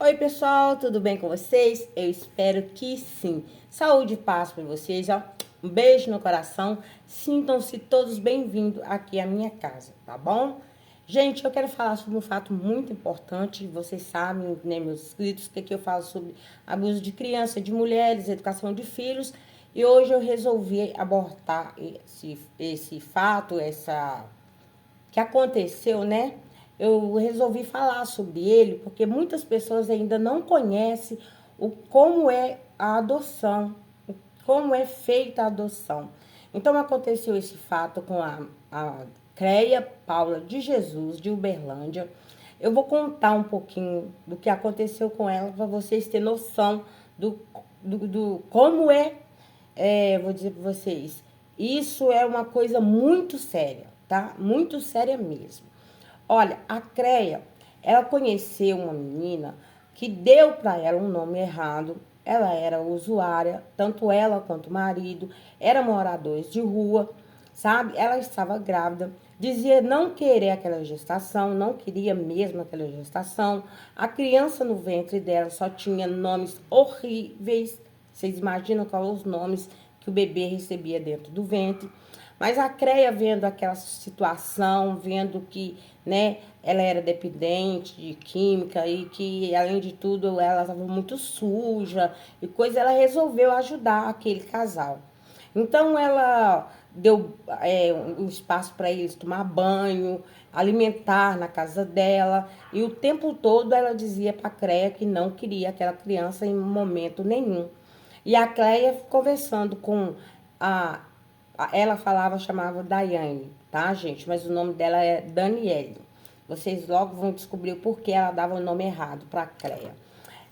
Oi, pessoal, tudo bem com vocês? Eu espero que sim. Saúde e paz para vocês, ó. Um beijo no coração. Sintam-se todos bem-vindos aqui à minha casa, tá bom? Gente, eu quero falar sobre um fato muito importante. Vocês sabem, né, meus inscritos, que aqui eu falo sobre abuso de criança, de mulheres, educação de filhos. E hoje eu resolvi abordar esse fato, que aconteceu, né? Eu resolvi falar sobre ele porque muitas pessoas ainda não conhecem como é a adoção, como é feita a adoção. Então aconteceu esse fato com a Creia Paula de Jesus, de Uberlândia. Eu vou contar um pouquinho do que aconteceu com ela para vocês terem noção do como vou dizer para vocês, isso é uma coisa muito séria, tá? Muito séria mesmo. Olha, a Creia, ela conheceu uma menina que deu para ela um nome errado. Ela era usuária, tanto ela quanto o marido, eram moradores de rua, sabe? Ela estava grávida, dizia não querer aquela gestação, não queria mesmo aquela gestação. A criança no ventre dela só tinha nomes horríveis. Vocês imaginam quais os nomes que o bebê recebia dentro do ventre? Mas a Creia, vendo aquela situação, vendo que, né, ela era dependente de química e que, além de tudo, ela estava muito suja e coisa, ela resolveu ajudar aquele casal. Então, ela deu um espaço para eles tomar banho, alimentar na casa dela, e o tempo todo ela dizia para a Creia que não queria aquela criança em momento nenhum. E a Creia conversando com a ela chamava Daiane, tá, gente? Mas o nome dela é Daniele. Vocês logo vão descobrir o porquê ela dava o nome errado para a Creia.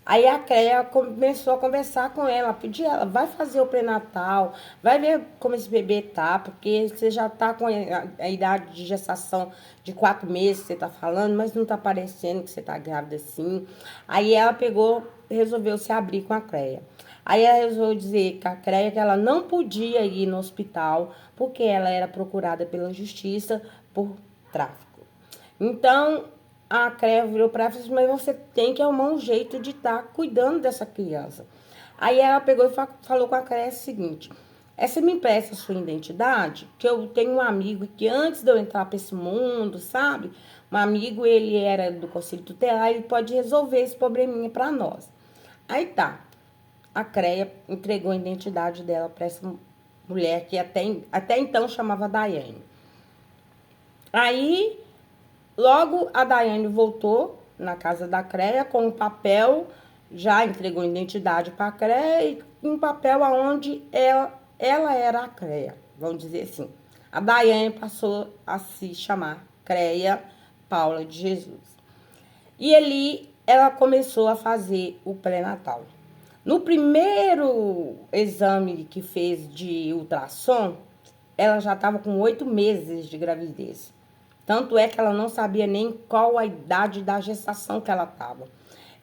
Aí a Creia começou a conversar com ela, pedir ela, vai fazer o pré-natal, vai ver como esse bebê tá, porque você já tá com a idade de gestação de 4 meses, você tá falando, mas não tá parecendo que você tá grávida assim. Aí ela pegou, resolveu se abrir com a Creia. Aí ela resolveu dizer que a Creia que ela não podia ir no hospital, porque ela era procurada pela justiça por tráfico. Então, a CREA virou para ela e falou, mas você tem que arrumar um jeito de estar cuidando dessa criança. Aí ela pegou e falou com a CREA o seguinte, você me empresta a sua identidade? Que eu tenho um amigo que antes de eu entrar para esse mundo, sabe? Um amigo, ele era do Conselho Tutelar, ele pode resolver esse probleminha para nós. Aí tá, a CREA entregou a identidade dela para essa mulher que até então chamava Daiane. Aí logo a Daiane voltou na casa da Creia com um papel, já entregou identidade para a Creia e um papel aonde ela era a Creia, vamos dizer assim. A Daiane passou a se chamar Creia Paula de Jesus. E ali ela começou a fazer o pré-natal. No primeiro exame que fez de ultrassom, ela já estava com 8 meses de gravidez. Tanto é que ela não sabia nem qual a idade da gestação que ela estava.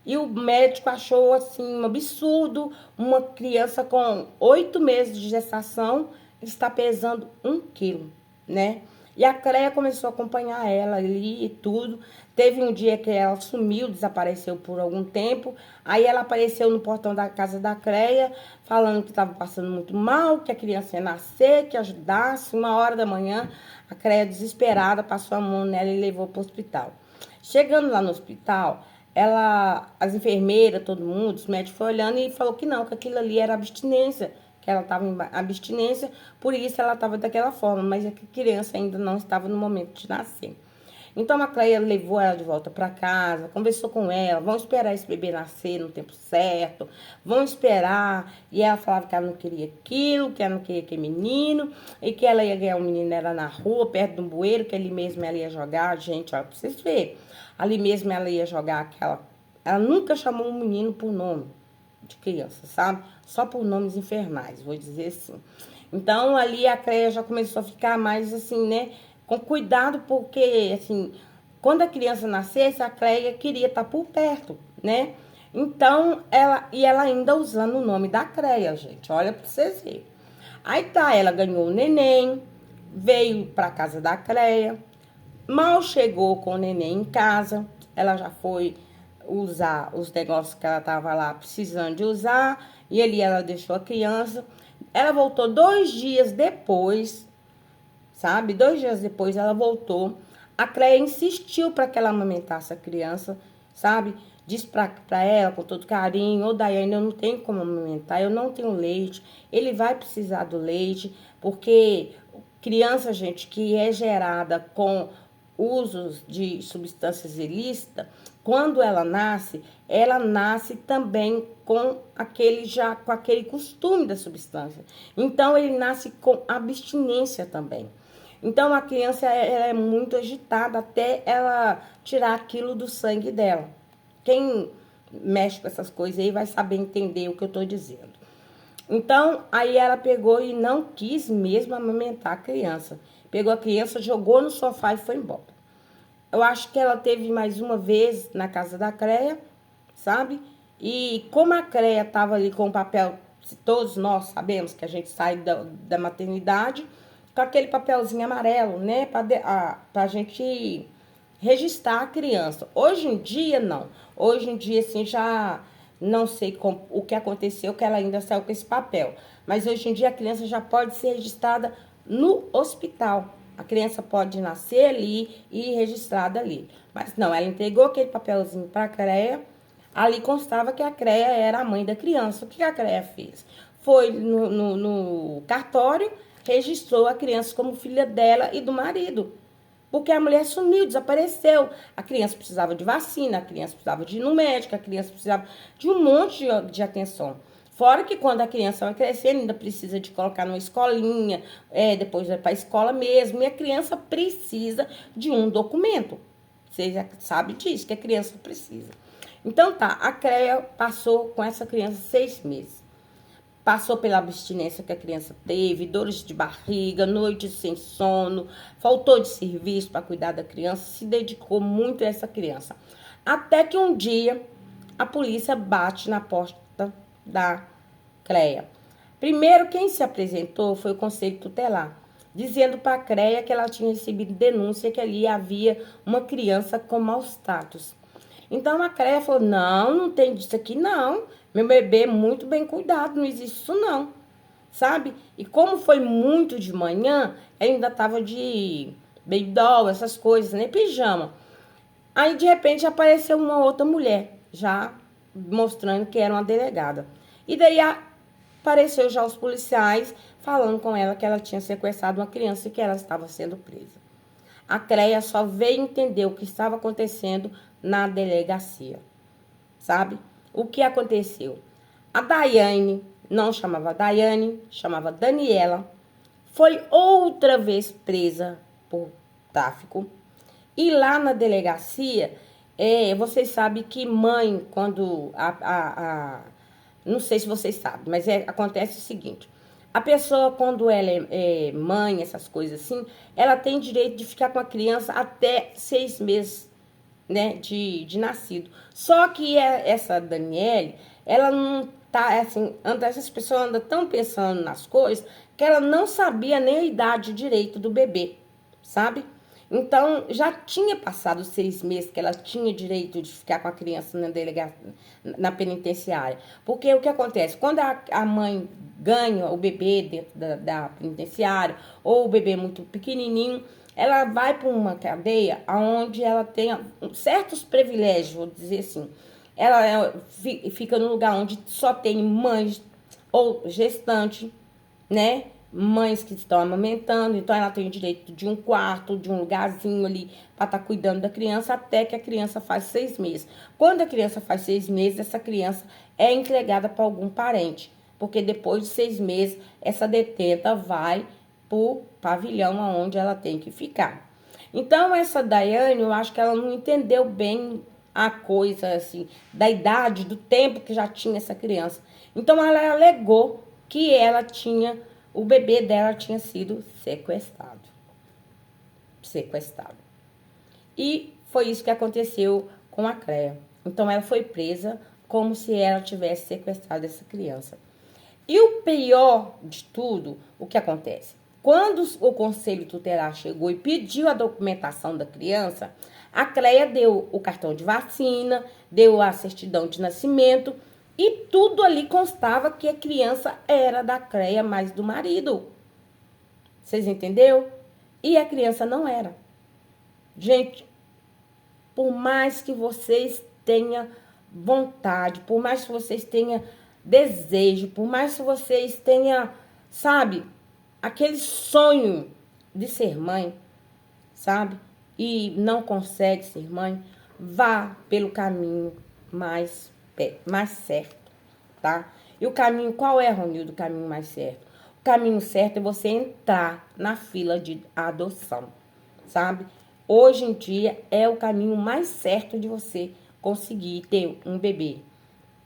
E o médico achou assim um absurdo uma criança com 8 meses de gestação está pesando 1 quilo, né? E a Creia começou a acompanhar ela ali e tudo. Teve um dia que ela sumiu, desapareceu por algum tempo. Aí ela apareceu no portão da casa da Creia, falando que estava passando muito mal, que a criança ia nascer, que ajudasse. 1 hora da manhã, a Creia, desesperada, passou a mão nela e levou para o hospital. Chegando lá no hospital, as enfermeiras, todo mundo, os médicos foi olhando e falou que não, que aquilo ali era abstinência, que ela estava em abstinência, por isso ela estava daquela forma, mas a criança ainda não estava no momento de nascer. Então a Cleia levou ela de volta para casa, conversou com ela, vão esperar esse bebê nascer no tempo certo, vão esperar. E ela falava que ela não queria aquilo, que ela não queria aquele menino, e que ela ia ganhar um menino era na rua, perto de um bueiro, que ali mesmo ela ia jogar. Gente, olha, pra vocês verem, ali mesmo ela ia jogar aquela. Ela nunca chamou um menino por nome de criança, sabe? Só por nomes infernais, vou dizer assim. Então ali a Cleia já começou a ficar mais assim, né? Com cuidado, porque, assim, quando a criança nascesse, a Cleia queria estar por perto, né? Então, ela ainda usando o nome da Cleia, gente, olha pra vocês verem. Aí tá, ela ganhou o neném, veio pra casa da Cleia, mal chegou com o neném em casa, ela já foi usar os negócios que ela estava lá precisando de usar, e ali ela deixou a criança. Ela voltou 2 dias depois, sabe? 2 dias depois ela voltou. A Cleia insistiu para que ela amamentasse a criança, sabe? Disse para ela com todo carinho: ô Daiane, eu não tenho como amamentar, eu não tenho leite, ele vai precisar do leite, porque criança, gente, que é gerada com usos de substâncias ilícitas, quando ela nasce também com aquele costume da substância. Então ele nasce com abstinência também. Então a criança ela é muito agitada até ela tirar aquilo do sangue dela. Quem mexe com essas coisas aí vai saber entender o que eu estou dizendo. Então, aí ela pegou e não quis mesmo amamentar a criança. Pegou a criança, jogou no sofá e foi embora. Eu acho que ela teve mais uma vez na casa da Cleia, sabe? E como a Cleia estava ali com o papel, todos nós sabemos que a gente sai da maternidade, com aquele papelzinho amarelo, né? Para a gente registrar a criança. Hoje em dia, não. Hoje em dia, assim, já não sei o que aconteceu, que ela ainda saiu com esse papel. Mas hoje em dia, a criança já pode ser registrada no hospital. A criança pode nascer ali e ir registrada ali. Mas não, ela entregou aquele papelzinho para a Cleia. Ali constava que a Cleia era a mãe da criança. O que a Cleia fez? Foi no cartório, registrou a criança como filha dela e do marido. Porque a mulher sumiu, desapareceu. A criança precisava de vacina, a criança precisava de ir no médico, a criança precisava de um monte de atenção. Fora que quando a criança vai crescendo, ainda precisa de colocar numa escolinha, depois vai para a escola mesmo, e a criança precisa de um documento. Você já sabe disso, que a criança precisa. Então tá, a Cleia passou com essa criança 6 meses. Passou pela abstinência que a criança teve, dores de barriga, noites sem sono, faltou de serviço para cuidar da criança, se dedicou muito a essa criança. Até que um dia a polícia bate na porta da Cleia. Primeiro, quem se apresentou foi o Conselho Tutelar, dizendo para a Cleia que ela tinha recebido denúncia que ali havia uma criança com maus tratos. Então a Cleia falou: não tem disso aqui não. Meu bebê é muito bem cuidado, não existe isso não, sabe? E como foi muito de manhã, ainda tava de baby doll, essas coisas, né? Pijama. Aí de repente apareceu uma outra mulher, já mostrando que era uma delegada. E daí apareceu já os policiais falando com ela que ela tinha sequestrado uma criança e que ela estava sendo presa. A Cleia só veio entender o que estava acontecendo na delegacia, sabe? O que aconteceu? A Daiane, não chamava Daiane, chamava Daniela, foi outra vez presa por tráfico. E lá na delegacia, vocês sabem que mãe, quando não sei se vocês sabem, mas acontece o seguinte: a pessoa, quando ela é mãe, essas coisas assim, ela tem direito de ficar com a criança até 6 meses, né, de nascido. Só que essa Daniele, ela não tá, assim, essas pessoas andam tão pensando nas coisas, que ela não sabia nem a idade direito do bebê, sabe? Então, já tinha passado 6 meses que ela tinha direito de ficar com a criança na penitenciária. Porque o que acontece? Quando a mãe ganha o bebê dentro da penitenciária, ou o bebê muito pequenininho, ela vai para uma cadeia onde ela tem certos privilégios, vou dizer assim. Ela fica num lugar onde só tem mães ou gestante, né? Mães que estão amamentando, então ela tem o direito de um quarto, de um lugarzinho ali para estar cuidando da criança até que a criança faz 6 meses. Quando a criança faz 6 meses, essa criança é entregada para algum parente, porque depois de 6 meses, essa detenta vai para o pavilhão onde ela tem que ficar. Então, essa Daiane, eu acho que ela não entendeu bem a coisa, assim, da idade, do tempo que já tinha essa criança. Então, ela alegou que o bebê dela tinha sido sequestrado. E foi isso que aconteceu com a Cleia. Então, ela foi presa como se ela tivesse sequestrado essa criança. E o pior de tudo, o que acontece? quando o conselho tutelar chegou e pediu a documentação da criança, a CREA deu o cartão de vacina, deu a certidão de nascimento e tudo ali constava que a criança era da CREA, mais do marido. Vocês entenderam? E a criança não era. Gente, por mais que vocês tenham vontade, por mais que vocês tenham desejo, por mais que vocês tenham, sabe, aquele sonho de ser mãe, sabe? E não consegue ser mãe, vá pelo caminho mais certo, tá? E o caminho, qual é, Ronildo, o caminho mais certo? O caminho certo é você entrar na fila de adoção, sabe? Hoje em dia é o caminho mais certo de você conseguir ter um bebê,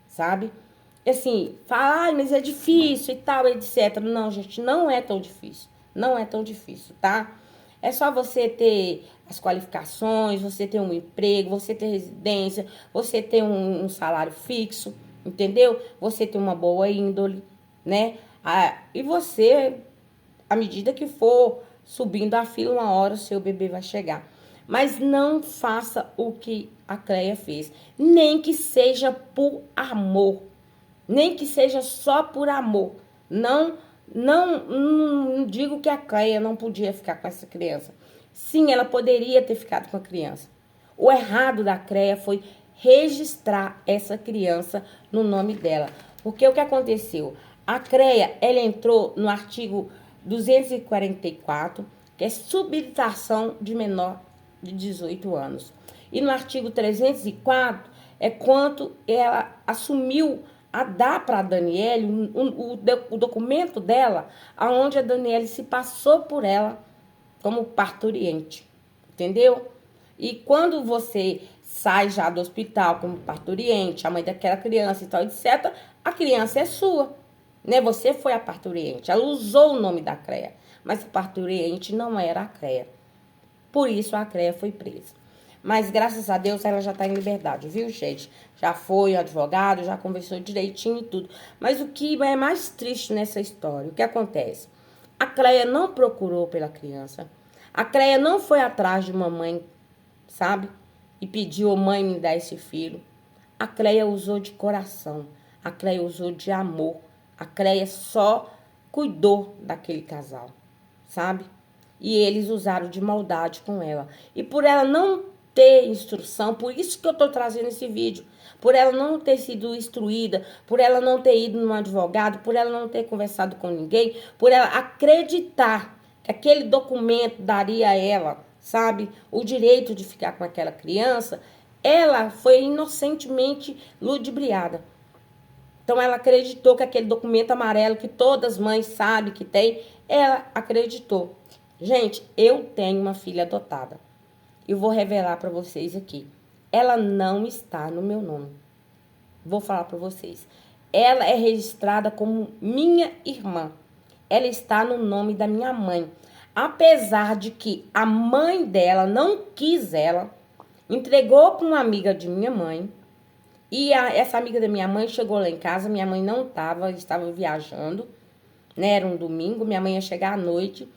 sabe? Assim, falar, mas é difícil e tal, etc. Não, gente, não é tão difícil. Não é tão difícil, tá? É só você ter as qualificações, você ter um emprego, você ter residência, você ter um salário fixo, entendeu? Você ter uma boa índole, né? E você, à medida que for subindo a fila, uma hora o seu bebê vai chegar. Mas não faça o que a CREA fez. Nem que seja por amor. Nem que seja só por amor. Não digo que a CREA não podia ficar com essa criança. Sim, ela poderia ter ficado com a criança. O errado da CREA foi registrar essa criança no nome dela. Porque o que aconteceu? A CREA, ela entrou no artigo 244, que é subhabilitação de menor de 18 anos. E no artigo 304 é quanto ela assumiu a dar para a Daniele o documento dela, aonde a Daniele se passou por ela como parturiente, entendeu? E quando você sai já do hospital como parturiente, a mãe daquela criança e tal, etc., a criança é sua, né? Você foi a parturiente, ela usou o nome da CREA, mas a parturiente não era a CREA. Por isso a CREA foi presa. Mas graças a Deus ela já está em liberdade, viu, gente? Já foi advogado, já conversou direitinho e tudo. Mas o que é mais triste nessa história, o que acontece? A CREA não procurou pela criança. A CREA não foi atrás de uma mãe, sabe? E pediu, mãe, me dá esse filho. A CREA usou de coração. A CREA usou de amor. A CREA só cuidou daquele casal, sabe? E eles usaram de maldade com ela. E por ela não ter instrução, por isso que eu tô trazendo esse vídeo, por ela não ter sido instruída, por ela não ter ido num advogado, por ela não ter conversado com ninguém, por ela acreditar que aquele documento daria a ela, sabe, o direito de ficar com aquela criança, ela foi inocentemente ludibriada. Então ela acreditou que aquele documento amarelo que todas as mães sabem que tem, ela acreditou. Gente, eu tenho uma filha adotada. Eu vou revelar para vocês aqui. Ela não está no meu nome. Vou falar para vocês. Ela é registrada como minha irmã. Ela está no nome da minha mãe. Apesar de que a mãe dela não quis ela, entregou para uma amiga de minha mãe. E essa amiga da minha mãe chegou lá em casa. Minha mãe não estava viajando, né? Era um domingo. Minha mãe ia chegar à noite.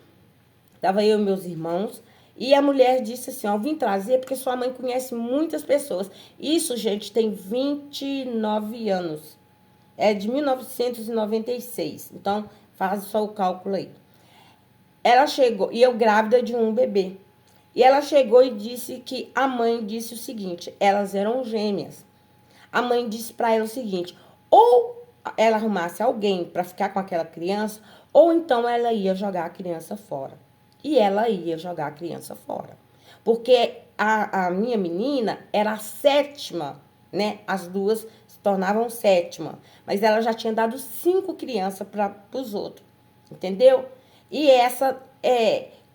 Tava eu e meus irmãos. E a mulher disse assim, ó, vim trazer porque sua mãe conhece muitas pessoas. Isso, gente, tem 29 anos. É de 1996. Então, faz só o cálculo aí. Ela chegou, e eu grávida de um bebê. E ela chegou e disse que a mãe disse o seguinte, elas eram gêmeas. A mãe disse para ela o seguinte, ou ela arrumasse alguém para ficar com aquela criança, ou então ela ia jogar a criança fora. E ela ia jogar a criança fora. Porque a minha menina era a sétima, né? As duas se tornavam sétima. Mas ela já tinha dado 5 crianças para os outros. Entendeu? E essa,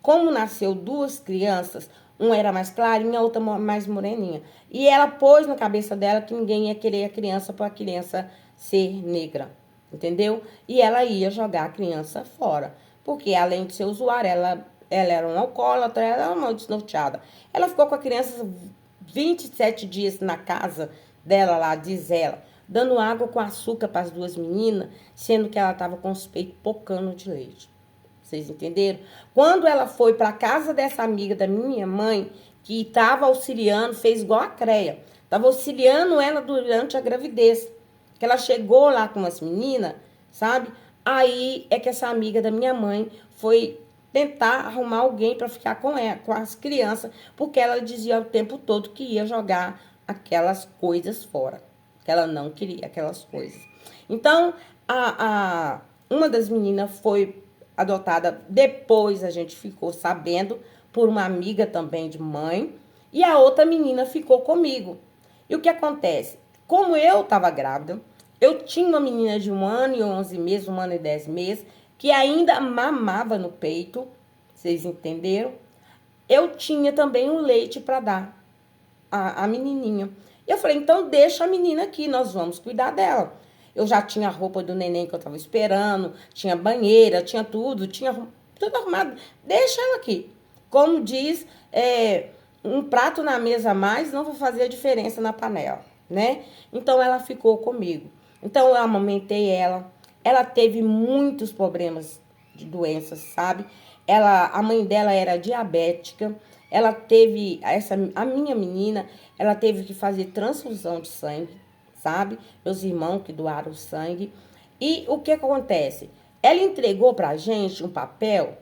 como nasceu 2 crianças, uma era mais clarinha, a outra mais moreninha. E ela pôs na cabeça dela que ninguém ia querer a criança para a criança ser negra. Entendeu? E ela ia jogar a criança fora. Porque além de ser usuária, ela era um alcoólatra, ela era uma desnorteada. Ela ficou com a criança 27 dias na casa dela lá, diz ela, dando água com açúcar para as 2 meninas, sendo que ela estava com os peitos pocando de leite, Vocês entenderam? Quando ela foi para casa dessa amiga da minha mãe, que estava auxiliando, fez igual a Creia, estava auxiliando ela durante a gravidez. Que ela chegou lá com umas meninas, sabe? Aí é que essa amiga da minha mãe foi tentar arrumar alguém para ficar com ela, com as crianças, porque ela dizia o tempo todo que ia jogar aquelas coisas fora, que ela não queria aquelas coisas. Então, uma das meninas foi adotada, depois a gente ficou sabendo, por uma amiga também de mãe, e a outra menina ficou comigo. E o que acontece? Como eu estava grávida, eu tinha uma menina de 1 ano e 11 meses, 1 ano e 10 meses, que ainda mamava no peito, vocês entenderam? Eu tinha também um leite para dar a menininha. Eu falei, então deixa a menina aqui, nós vamos cuidar dela. Eu já tinha a roupa do neném que eu estava esperando, tinha banheira, tinha tudo, tinha tudo arrumado. Deixa ela aqui. Como diz, um prato na mesa a mais não vai fazer a diferença na panela, né? Então, ela ficou comigo. Então, eu amamentei ela. Ela teve muitos problemas de doenças, sabe? A mãe dela era diabética. Ela teve, a minha menina, ela teve que fazer transfusão de sangue, sabe? Meus irmãos que doaram sangue. E o que acontece? Ela entregou pra gente um papel,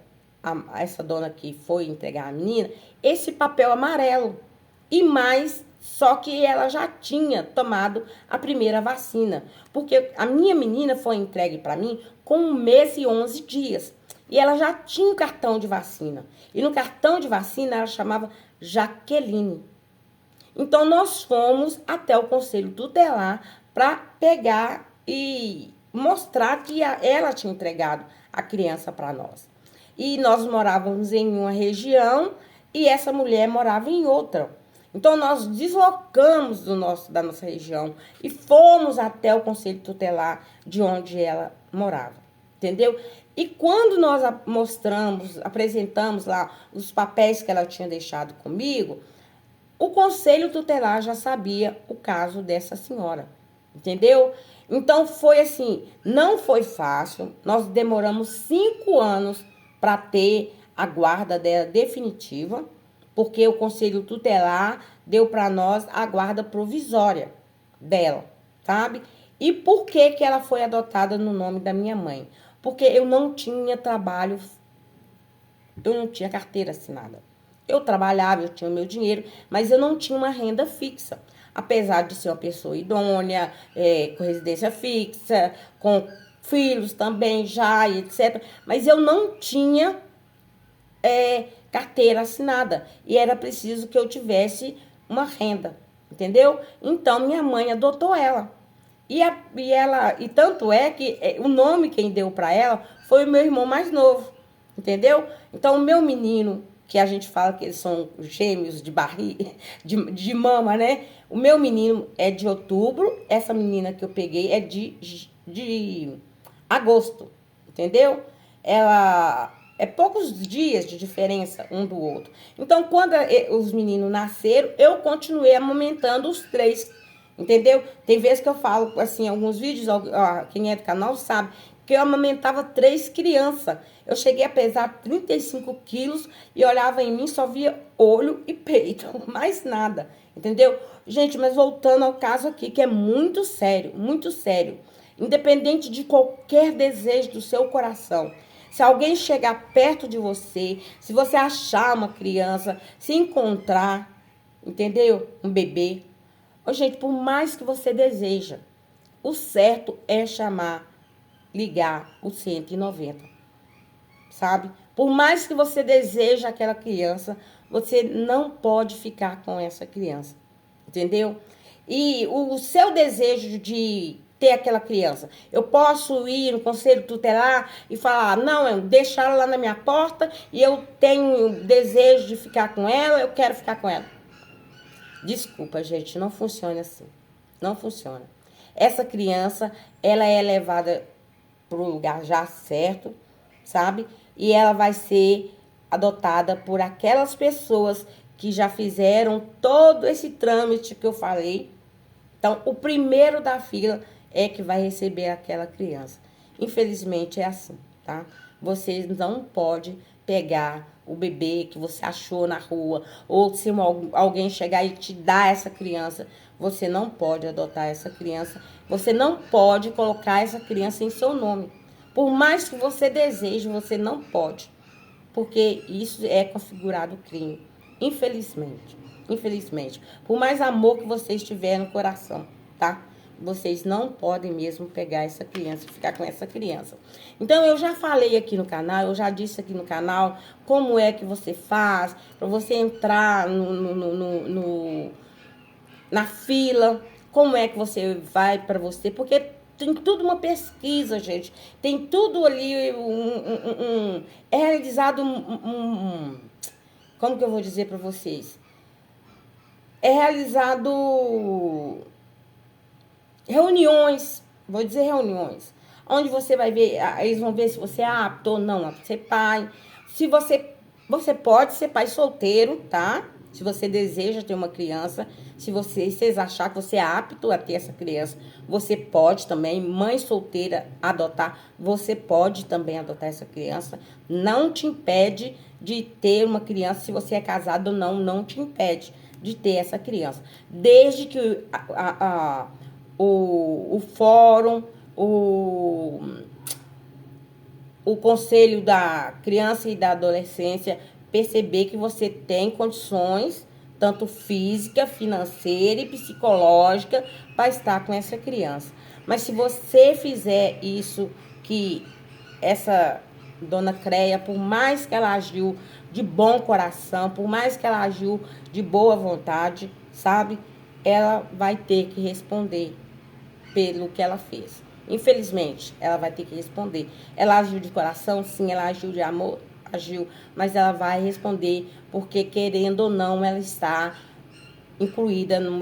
essa dona que foi entregar a menina, esse papel amarelo. E mais, só que ela já tinha tomado a primeira vacina. Porque a minha menina foi entregue para mim com 1 mês e 11 dias. E ela já tinha um cartão de vacina. E no cartão de vacina ela chamava Jaqueline. Então, nós fomos até o Conselho Tutelar para pegar e mostrar que ela tinha entregado a criança para nós. E nós morávamos em uma região e essa mulher morava em outra. Então, nós deslocamos da nossa região e fomos até o Conselho Tutelar de onde ela morava. Entendeu? E quando nós apresentamos lá os papéis que ela tinha deixado comigo, o Conselho Tutelar já sabia o caso dessa senhora, entendeu? Então, foi assim, não foi fácil, nós demoramos 5 anos para ter a guarda dela definitiva, porque o Conselho Tutelar deu para nós a guarda provisória dela, sabe? E por que que ela foi adotada no nome da minha mãe? Porque eu não tinha trabalho, eu não tinha carteira assinada. Eu trabalhava, eu tinha o meu dinheiro, mas eu não tinha uma renda fixa. Apesar de ser uma pessoa idônea, com residência fixa, com filhos também já, e etc. Mas eu não tinha carteira assinada. E era preciso que eu tivesse uma renda, entendeu? Então, minha mãe adotou ela. E tanto é que o nome quem deu para ela foi o meu irmão mais novo, entendeu? Então, o meu menino, que a gente fala que eles são gêmeos de barriga, de mama, né? O meu menino é de outubro, essa menina que eu peguei é de agosto, entendeu? Ela é poucos dias de diferença um do outro. Então, quando os meninos nasceram, eu continuei amamentando os 3, entendeu? Tem vezes que eu falo, assim, alguns vídeos, quem é do canal sabe, que eu amamentava 3 crianças. Eu cheguei a pesar 35 quilos e olhava em mim, só via olho e peito, mais nada, entendeu? Gente, mas voltando ao caso aqui, que é muito sério, muito sério. Independente de qualquer desejo do seu coração, se alguém chegar perto de você, se você achar uma criança, se encontrar, entendeu? Um bebê. Gente, por mais que você deseja, o certo é ligar o 190, sabe? Por mais que você deseje aquela criança, você não pode ficar com essa criança, entendeu? E o seu desejo de ter aquela criança, eu posso ir no Conselho Tutelar e falar, não, deixar ela lá na minha porta e eu tenho desejo de ficar com ela, eu quero ficar com ela. Desculpa, gente, não funciona assim. Não funciona. Essa criança, ela é levada para o lugar já certo, sabe? E ela vai ser adotada por aquelas pessoas que já fizeram todo esse trâmite que eu falei. Então, o primeiro da fila é que vai receber aquela criança. Infelizmente, é assim, tá? tá? Vocês não podem pegar o bebê que você achou na rua, ou se alguém chegar e te dar essa criança, você não pode adotar essa criança, você não pode colocar essa criança em seu nome. Por mais que você deseje, você não pode, porque isso é configurado crime, infelizmente. Infelizmente. Por mais amor que vocês tiverem no coração, tá? Vocês não podem mesmo pegar essa criança e ficar com essa criança. Então, eu já falei aqui no canal, eu já disse aqui no canal como é que você faz para você entrar na fila, como é que você vai para você, porque tem tudo uma pesquisa, gente. Tem tudo ali, é realizado como que eu vou dizer para vocês? É realizado reuniões, vou dizer reuniões, onde você vai ver, eles vão ver se você é apto ou não a ser pai. Se você pode ser pai solteiro, tá? Se você deseja ter uma criança, se vocês achar que você é apto a ter essa criança, você pode também, mãe solteira, adotar, você pode também adotar essa criança. Não te impede de ter uma criança, se você é casado ou não, não te impede de ter essa criança. Desde que o fórum, o conselho da criança e da adolescência perceber que você tem condições, tanto física, financeira e psicológica, para estar com essa criança. Mas se você fizer isso, que essa dona Creia, por mais que ela agiu de bom coração, por mais que ela agiu de boa vontade, sabe? Ela vai ter que responder pelo que ela fez. Infelizmente, ela vai ter que responder. Ela agiu de coração? Sim. Ela agiu de amor? Agiu. Mas ela vai responder porque, querendo ou não, ela está incluída no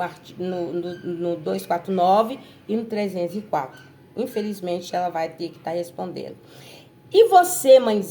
249 e no 304. Infelizmente, ela vai ter que estar respondendo. E você, mãezinha?